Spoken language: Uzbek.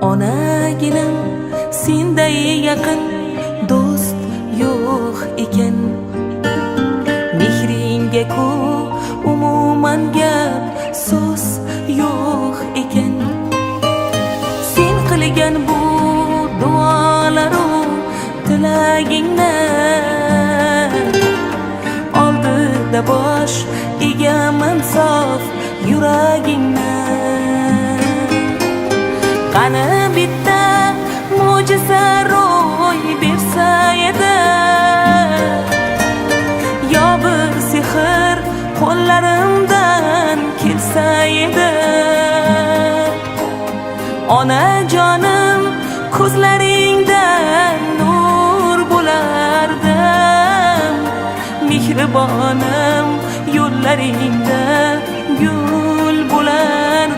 Onaginim senday yaqin do'st yo'q ekan. Mehringga ku umuman gap so'z yo'q ekan. Sen qilgan bu duolaru tilagingni oldida bosh egaman sof yuragingni. Qani bitta mo'jiza ro'y bersa edi, yo bir sehr qo'llarimdan kelsa edi. Onajonim ko'zlaringdan nur bo'lardim, mehribonim yo'llaringda gul bo'lardim.